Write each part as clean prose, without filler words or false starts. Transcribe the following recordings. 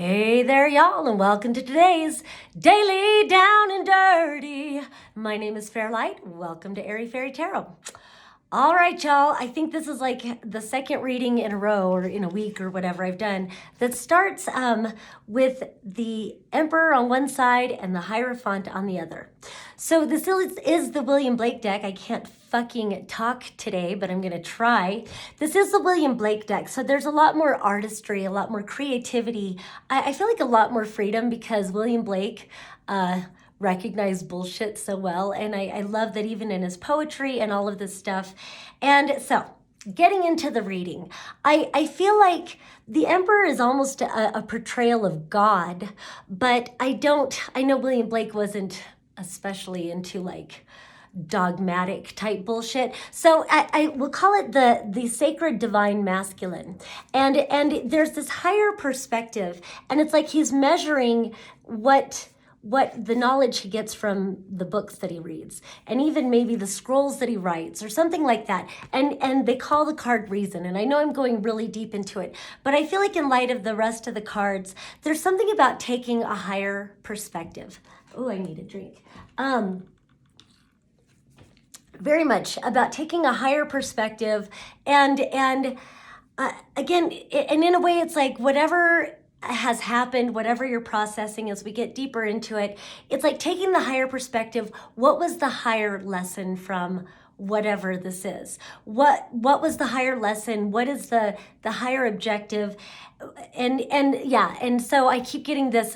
Hey there, y'all, and welcome to today's Daily Down and Dirty. My name is Fairlight. Welcome to Airy Fairy Tarot. All right, y'all, I think this is like the second reading in a row or in a week or whatever I've done that starts with the Emperor on one side and the Hierophant on the other. So this is the William Blake deck. I can't fucking talk today, but I'm gonna try. This is the William Blake deck, so there's a lot more artistry, a lot more creativity. I feel like a lot more freedom because William Blake recognized bullshit so well, and I love that even in his poetry and all of this stuff. And so, getting into the reading, I feel like the Emperor is almost a portrayal of God, but I know William Blake wasn't especially into like dogmatic type bullshit. So I will call it the sacred divine masculine. And there's this higher perspective, and it's like he's measuring what the knowledge he gets from the books that he reads, and even maybe the scrolls that he writes or something like that. And they call the card reason. And I know I'm going really deep into it, but I feel like in light of the rest of the cards, there's something about taking a higher perspective. Oh, I need a drink. Very much about taking a higher perspective and again, and in a way it's like whatever has happened, whatever you're processing as we get deeper into it, it's like taking the higher perspective. What was the higher lesson from whatever this is? What was the higher lesson? What is the higher objective? And so I keep getting this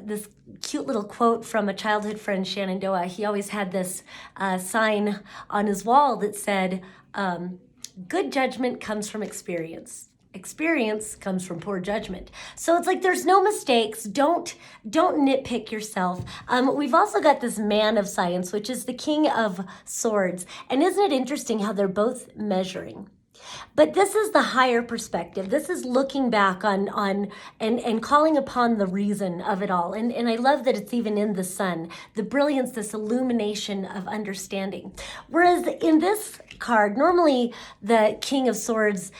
this cute little quote from a childhood friend, Shenandoah. He always had this sign on his wall that said, good judgment comes from experience. Experience comes from poor judgment. So it's like there's no mistakes. Don't nitpick yourself. We've also got this man of science, which is the King of Swords. And isn't it interesting how they're both measuring? But this is the higher perspective. This is looking back on and calling upon the reason of it all. And I love that it's even in the sun, the brilliance, this illumination of understanding. Whereas in this card, normally the King of Swords,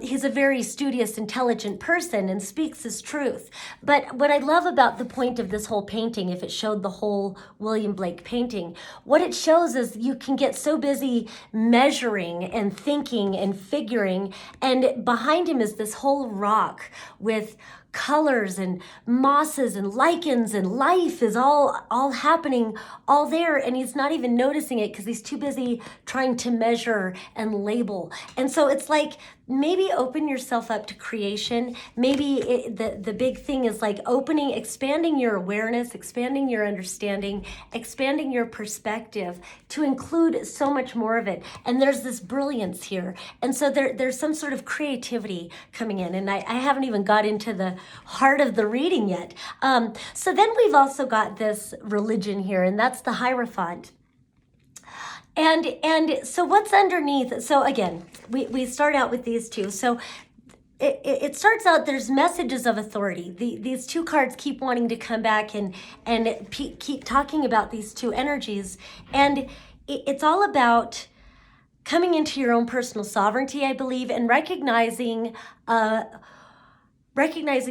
he's a very studious, intelligent person and speaks his truth. But what I love about the point of this whole painting, if it showed the whole William Blake painting, what it shows is you can get so busy measuring and thinking and figuring, and behind him is this whole rock with colors and mosses and lichens, and life is all happening all there, and he's not even noticing it because he's too busy trying to measure and label. And so it's like, maybe open yourself up to creation. Maybe the big thing is like expanding your awareness, expanding your understanding, expanding your perspective to include so much more of it. And there's this brilliance here. And so there's some sort of creativity coming in. And I haven't even got into the heart of the reading yet. So then we've also got this religion here, and that's the Hierophant. And so what's underneath? So again, we start out with these two. So it starts out, there's messages of authority. These two cards keep wanting to come back and keep talking about these two energies. And it's all about coming into your own personal sovereignty, I believe, and recognizing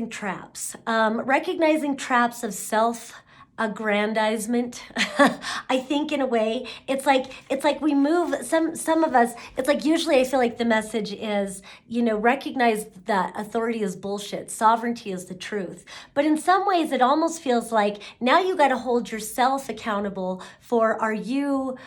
traps, recognizing traps of self-aggrandizement. I think in a way, it's like we move, some of us, it's like usually I feel like the message is, recognize that authority is bullshit, sovereignty is the truth. But in some ways it almost feels like now you got to hold yourself accountable for, are you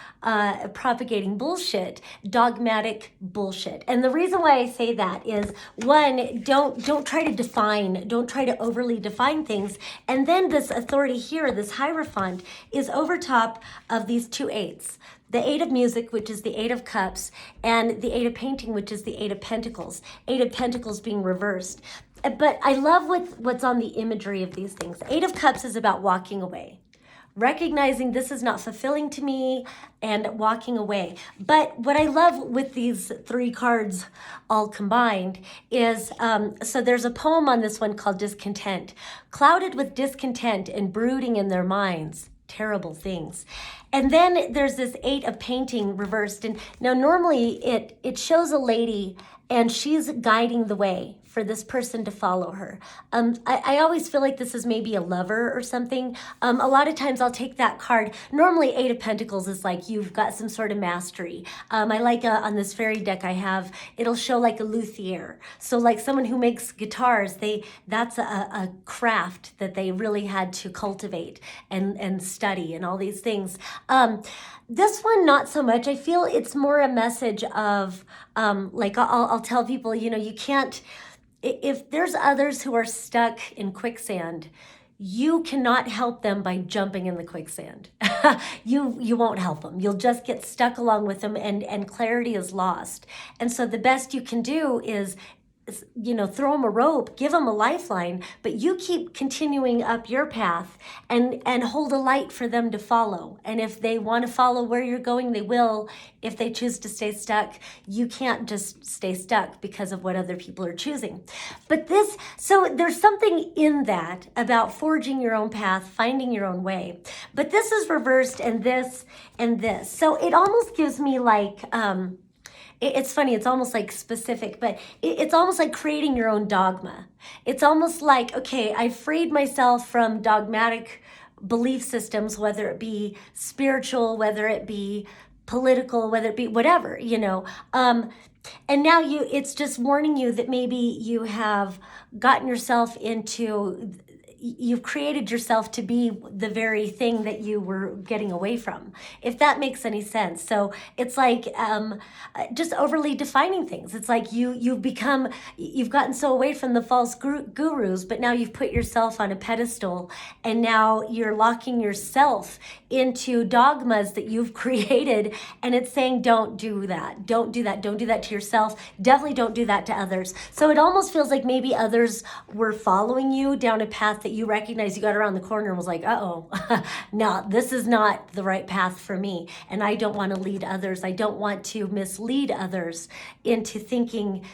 propagating bullshit, dogmatic bullshit? And the reason why I say that is, one, don't try to define, don't try to overly define things. And then this authority here, this Hierophant, is over top of these two eights. The Eight of Music, which is the Eight of Cups, and the Eight of Painting, which is the Eight of Pentacles. Eight of Pentacles being reversed. But I love what's on the imagery of these things. Eight of Cups is about walking away, recognizing this is not fulfilling to me, and walking away. But what I love with these three cards all combined is, so there's a poem on this one called Discontent. Clouded with discontent and brooding in their minds, terrible things. And then there's this Eight of Painting reversed. And now normally it shows a lady and she's guiding the way for this person to follow her. I always feel like this is maybe a lover or something. A lot of times I'll take that card. Normally 8 of Pentacles is like you've got some sort of mastery. I like on this fairy deck I have, it'll show like a luthier. So like someone who makes guitars, that's a craft that they really had to cultivate and study and all these things. This one, not so much. I feel it's more a message of, like I'll tell people, you know, you can't, if there's others who are stuck in quicksand, you cannot help them by jumping in the quicksand. You won't help them. You'll just get stuck along with them and clarity is lost. And so the best you can do is, you know, throw them a rope, give them a lifeline, but you keep continuing up your path and hold a light for them to follow. And if they want to follow where you're going, they will. If they choose to stay stuck, you can't just stay stuck because of what other people are choosing. But so there's something in that about forging your own path, finding your own way. But this is reversed and this and this. So it almost gives me like, it's funny, it's almost like specific, but it's almost like creating your own dogma. It's almost like, okay, I've freed myself from dogmatic belief systems, whether it be spiritual, whether it be political, whether it be whatever, you know. And now it's just warning you that maybe you have gotten yourself into, you've created yourself to be the very thing that you were getting away from, if that makes any sense. So it's like just overly defining things. It's like you've gotten so away from the false gurus, but now you've put yourself on a pedestal and now you're locking yourself into dogmas that you've created, and it's saying don't do that, don't do that, don't do that to yourself, definitely don't do that to others. So it almost feels like maybe others were following you down a path that you recognize. You got around the corner and was like, uh-oh, no, this is not the right path for me. And I don't want to lead others. I don't want to mislead others into thinking,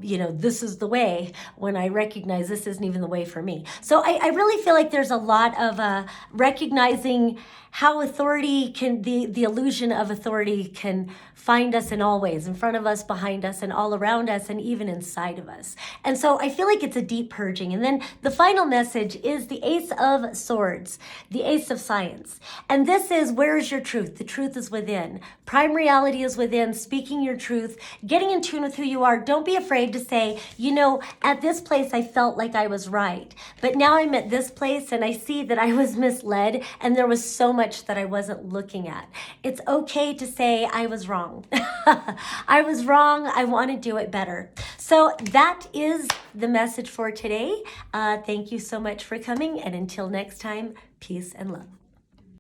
you know, this is the way, when I recognize this isn't even the way for me. So I really feel like there's a lot of recognizing how authority can, the illusion of authority can find us in all ways, in front of us, behind us, and all around us, and even inside of us. And so I feel like it's a deep purging. And then the final message is the Ace of Swords, the Ace of Science. And this is, where is your truth? The truth is within. Prime reality is within, speaking your truth, getting in tune with who you are. Don't be afraid to say, you know, at this place I felt like I was right, but now I'm at this place and I see that I was misled and there was so much that I wasn't looking at. It's okay to say I was wrong. I was wrong. I want to do it better. So that is the message for today. Thank you so much for coming, and until next time, peace and love.